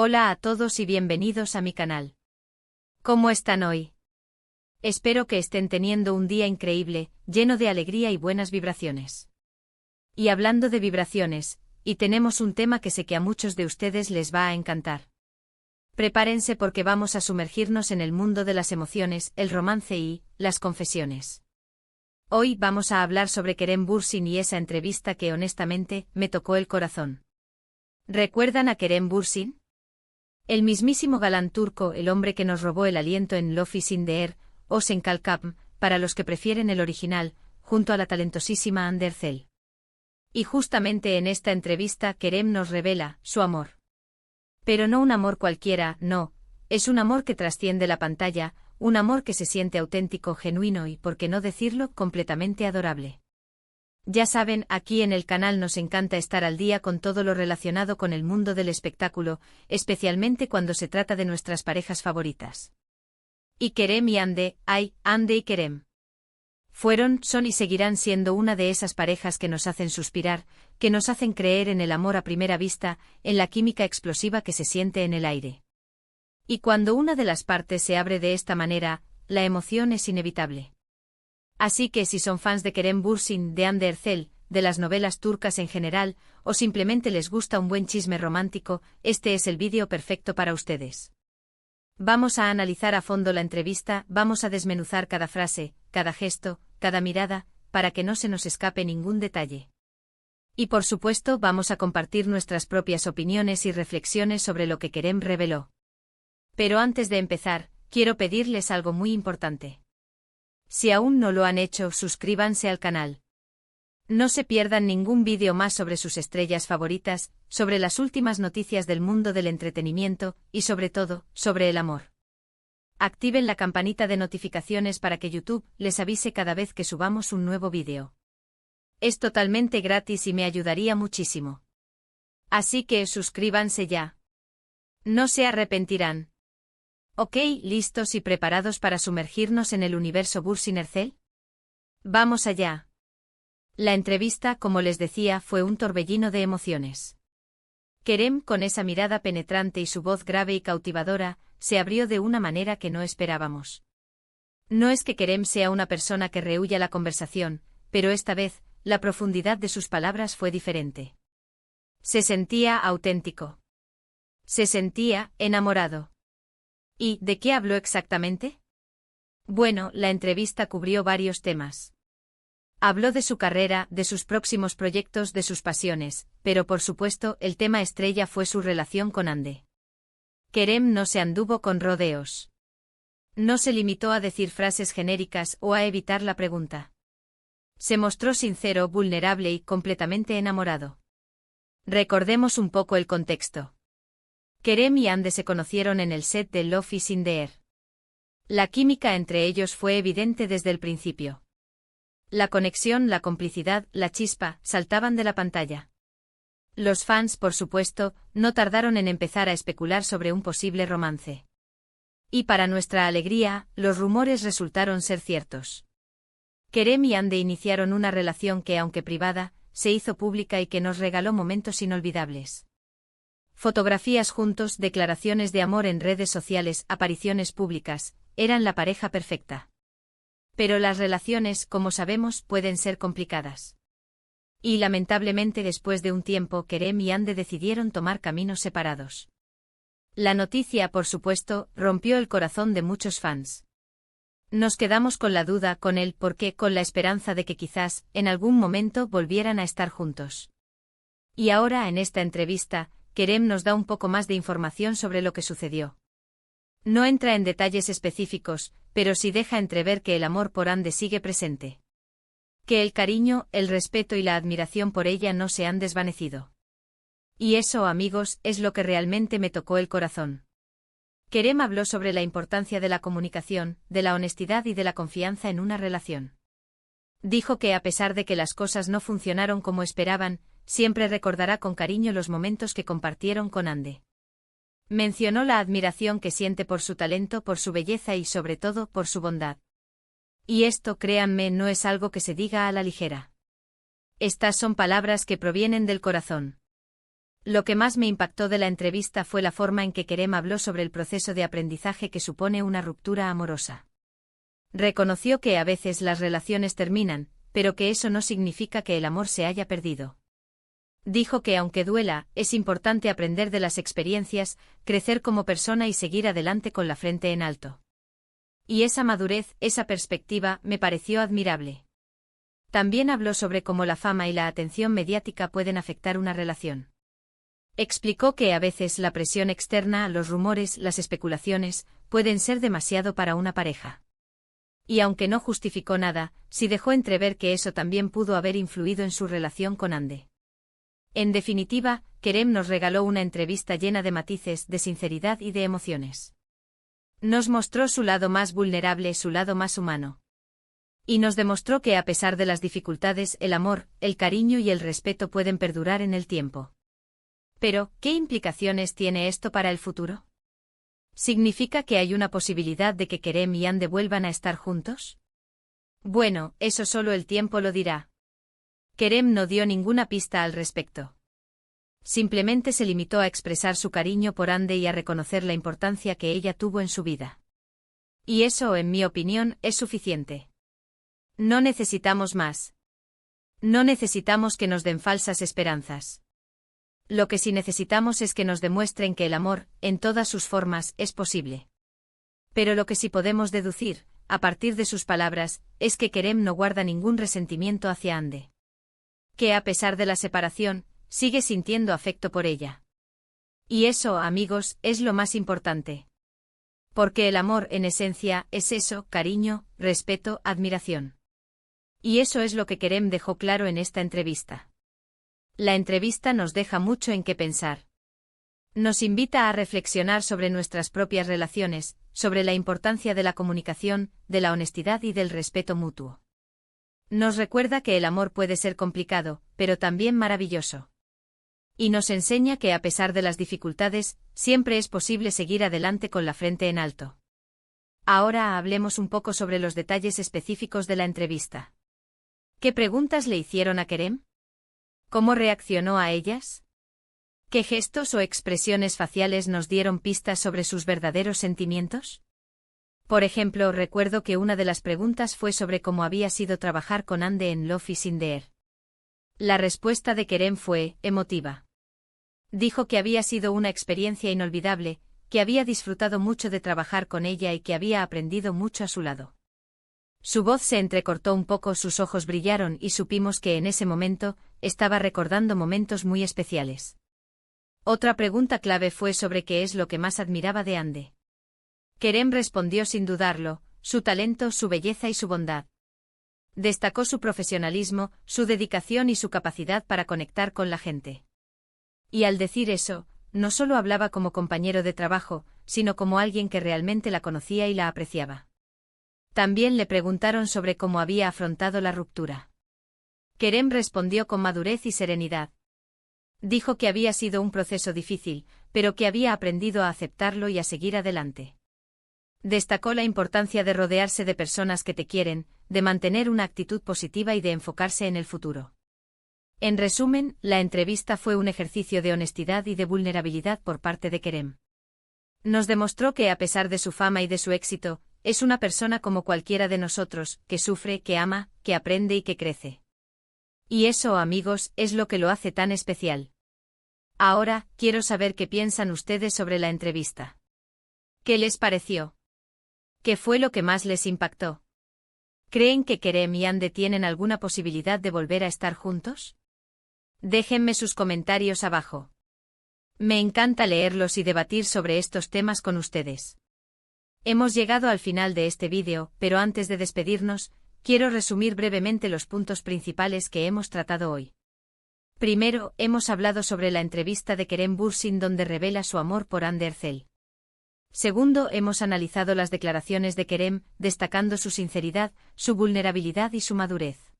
Hola a todos y bienvenidos a mi canal. ¿Cómo están hoy? Espero que estén teniendo un día increíble, lleno de alegría y buenas vibraciones. Y hablando de vibraciones, y tenemos un tema que sé que a muchos de ustedes les va a encantar. Prepárense porque vamos a sumergirnos en el mundo de las emociones, el romance y las confesiones. Hoy vamos a hablar sobre Kerem Bürsin y esa entrevista que honestamente me tocó el corazón. ¿Recuerdan a Kerem Bürsin? El mismísimo galán turco, el hombre que nos robó el aliento en Love is in the Air, o Sen Kalkam, para los que prefieren el original, junto a la talentosísima Hande Erçel. Y justamente en esta entrevista Kerem nos revela su amor. Pero no un amor cualquiera, no, es un amor que trasciende la pantalla, un amor que se siente auténtico, genuino y, por qué no decirlo, completamente adorable. Ya saben, aquí en el canal nos encanta estar al día con todo lo relacionado con el mundo del espectáculo, especialmente cuando se trata de nuestras parejas favoritas. Y Kerem y Hande, Hande y Kerem. Fueron, son y seguirán siendo una de esas parejas que nos hacen suspirar, que nos hacen creer en el amor a primera vista, en la química explosiva que se siente en el aire. Y cuando una de las partes se abre de esta manera, la emoción es inevitable. Así que si son fans de Kerem Bürsin, de Hande Erçel, de las novelas turcas en general, o simplemente les gusta un buen chisme romántico, este es el vídeo perfecto para ustedes. Vamos a analizar a fondo la entrevista, vamos a desmenuzar cada frase, cada gesto, cada mirada, para que no se nos escape ningún detalle. Y por supuesto vamos a compartir nuestras propias opiniones y reflexiones sobre lo que Kerem reveló. Pero antes de empezar, quiero pedirles algo muy importante. Si aún no lo han hecho, suscríbanse al canal. No se pierdan ningún vídeo más sobre sus estrellas favoritas, sobre las últimas noticias del mundo del entretenimiento, y sobre todo, sobre el amor. Activen la campanita de notificaciones para que YouTube les avise cada vez que subamos un nuevo vídeo. Es totalmente gratis y me ayudaría muchísimo. Así que suscríbanse ya. No se arrepentirán. Ok, ¿listos y preparados para sumergirnos en el universo Bürsin Erçel? Vamos allá. La entrevista, como les decía, fue un torbellino de emociones. Kerem, con esa mirada penetrante y su voz grave y cautivadora, se abrió de una manera que no esperábamos. No es que Kerem sea una persona que rehúya la conversación, pero esta vez, la profundidad de sus palabras fue diferente. Se sentía auténtico. Se sentía enamorado. ¿Y de qué habló exactamente? Bueno, la entrevista cubrió varios temas. Habló de su carrera, de sus próximos proyectos, de sus pasiones, pero por supuesto el tema estrella fue su relación con Hande. Kerem no se anduvo con rodeos. No se limitó a decir frases genéricas o a evitar la pregunta. Se mostró sincero, vulnerable y completamente enamorado. Recordemos un poco el contexto. Kerem y Hande se conocieron en el set de Love is in the Air. La química entre ellos fue evidente desde el principio. La conexión, la complicidad, la chispa, saltaban de la pantalla. Los fans, por supuesto, no tardaron en empezar a especular sobre un posible romance. Y para nuestra alegría, los rumores resultaron ser ciertos. Kerem y Hande iniciaron una relación que, aunque privada, se hizo pública y que nos regaló momentos inolvidables. Fotografías juntos, declaraciones de amor en redes sociales, apariciones públicas, eran la pareja perfecta. Pero las relaciones, como sabemos, pueden ser complicadas. Y lamentablemente después de un tiempo Kerem y Hande decidieron tomar caminos separados. La noticia, por supuesto, rompió el corazón de muchos fans. Nos quedamos con la duda, con el por qué, con la esperanza de que quizás, en algún momento, volvieran a estar juntos. Y ahora en esta entrevista, Kerem nos da un poco más de información sobre lo que sucedió. No entra en detalles específicos, pero sí deja entrever que el amor por Hande sigue presente. Que el cariño, el respeto y la admiración por ella no se han desvanecido. Y eso, amigos, es lo que realmente me tocó el corazón. Kerem habló sobre la importancia de la comunicación, de la honestidad y de la confianza en una relación. Dijo que a pesar de que las cosas no funcionaron como esperaban, siempre recordará con cariño los momentos que compartieron con Hande. Mencionó la admiración que siente por su talento, por su belleza y sobre todo por su bondad. Y esto, créanme, no es algo que se diga a la ligera. Estas son palabras que provienen del corazón. Lo que más me impactó de la entrevista fue la forma en que Kerem habló sobre el proceso de aprendizaje que supone una ruptura amorosa. Reconoció que a veces las relaciones terminan, pero que eso no significa que el amor se haya perdido. Dijo que aunque duela, es importante aprender de las experiencias, crecer como persona y seguir adelante con la frente en alto. Y esa madurez, esa perspectiva, me pareció admirable. También habló sobre cómo la fama y la atención mediática pueden afectar una relación. Explicó que a veces la presión externa, los rumores, las especulaciones, pueden ser demasiado para una pareja. Y aunque no justificó nada, sí dejó entrever que eso también pudo haber influido en su relación con Hande. En definitiva, Kerem nos regaló una entrevista llena de matices, de sinceridad y de emociones. Nos mostró su lado más vulnerable, su lado más humano. Y nos demostró que a pesar de las dificultades, el amor, el cariño y el respeto pueden perdurar en el tiempo. Pero, ¿qué implicaciones tiene esto para el futuro? ¿Significa que hay una posibilidad de que Kerem y Hande vuelvan a estar juntos? Bueno, eso solo el tiempo lo dirá. Kerem no dio ninguna pista al respecto. Simplemente se limitó a expresar su cariño por Hande y a reconocer la importancia que ella tuvo en su vida. Y eso, en mi opinión, es suficiente. No necesitamos más. No necesitamos que nos den falsas esperanzas. Lo que sí necesitamos es que nos demuestren que el amor, en todas sus formas, es posible. Pero lo que sí podemos deducir, a partir de sus palabras, es que Kerem no guarda ningún resentimiento hacia Hande. Que a pesar de la separación, sigue sintiendo afecto por ella. Y eso, amigos, es lo más importante. Porque el amor, en esencia, es eso, cariño, respeto, admiración. Y eso es lo que Kerem dejó claro en esta entrevista. La entrevista nos deja mucho en qué pensar. Nos invita a reflexionar sobre nuestras propias relaciones, sobre la importancia de la comunicación, de la honestidad y del respeto mutuo. Nos recuerda que el amor puede ser complicado, pero también maravilloso. Y nos enseña que a pesar de las dificultades, siempre es posible seguir adelante con la frente en alto. Ahora hablemos un poco sobre los detalles específicos de la entrevista. ¿Qué preguntas le hicieron a Kerem? ¿Cómo reaccionó a ellas? ¿Qué gestos o expresiones faciales nos dieron pistas sobre sus verdaderos sentimientos? Por ejemplo, recuerdo que una de las preguntas fue sobre cómo había sido trabajar con Hande en Love is in the Air. La respuesta de Kerem fue emotiva. Dijo que había sido una experiencia inolvidable, que había disfrutado mucho de trabajar con ella y que había aprendido mucho a su lado. Su voz se entrecortó un poco, sus ojos brillaron y supimos que en ese momento, estaba recordando momentos muy especiales. Otra pregunta clave fue sobre qué es lo que más admiraba de Hande. Kerem respondió sin dudarlo, su talento, su belleza y su bondad. Destacó su profesionalismo, su dedicación y su capacidad para conectar con la gente. Y al decir eso, no solo hablaba como compañero de trabajo, sino como alguien que realmente la conocía y la apreciaba. También le preguntaron sobre cómo había afrontado la ruptura. Kerem respondió con madurez y serenidad. Dijo que había sido un proceso difícil, pero que había aprendido a aceptarlo y a seguir adelante. Destacó la importancia de rodearse de personas que te quieren, de mantener una actitud positiva y de enfocarse en el futuro. En resumen, la entrevista fue un ejercicio de honestidad y de vulnerabilidad por parte de Kerem. Nos demostró que a pesar de su fama y de su éxito, es una persona como cualquiera de nosotros, que sufre, que ama, que aprende y que crece. Y eso, amigos, es lo que lo hace tan especial. Ahora, quiero saber qué piensan ustedes sobre la entrevista. ¿Qué les pareció? ¿Qué fue lo que más les impactó? ¿Creen que Kerem y Hande tienen alguna posibilidad de volver a estar juntos? Déjenme sus comentarios abajo. Me encanta leerlos y debatir sobre estos temas con ustedes. Hemos llegado al final de este vídeo, pero antes de despedirnos, quiero resumir brevemente los puntos principales que hemos tratado hoy. Primero, hemos hablado sobre la entrevista de Kerem Bürsin donde revela su amor por Hande Erçel. Segundo, hemos analizado las declaraciones de Kerem, destacando su sinceridad, su vulnerabilidad y su madurez.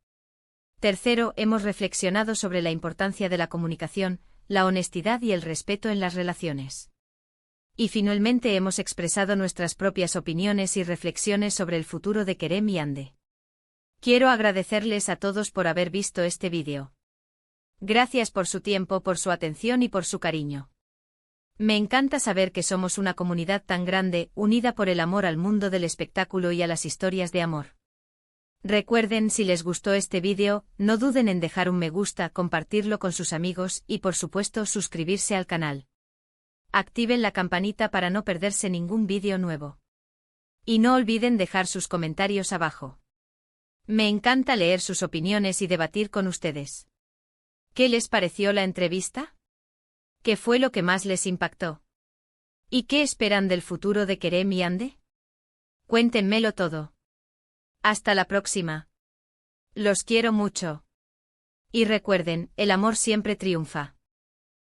Tercero, hemos reflexionado sobre la importancia de la comunicación, la honestidad y el respeto en las relaciones. Y finalmente hemos expresado nuestras propias opiniones y reflexiones sobre el futuro de Kerem y Hande. Quiero agradecerles a todos por haber visto este vídeo. Gracias por su tiempo, por su atención y por su cariño. Me encanta saber que somos una comunidad tan grande, unida por el amor al mundo del espectáculo y a las historias de amor. Recuerden, si les gustó este vídeo, no duden en dejar un me gusta, compartirlo con sus amigos y por supuesto suscribirse al canal. Activen la campanita para no perderse ningún vídeo nuevo. Y no olviden dejar sus comentarios abajo. Me encanta leer sus opiniones y debatir con ustedes. ¿Qué les pareció la entrevista? ¿Qué fue lo que más les impactó? ¿Y qué esperan del futuro de Kerem y Hande? Cuéntenmelo todo. Hasta la próxima. Los quiero mucho. Y recuerden, el amor siempre triunfa.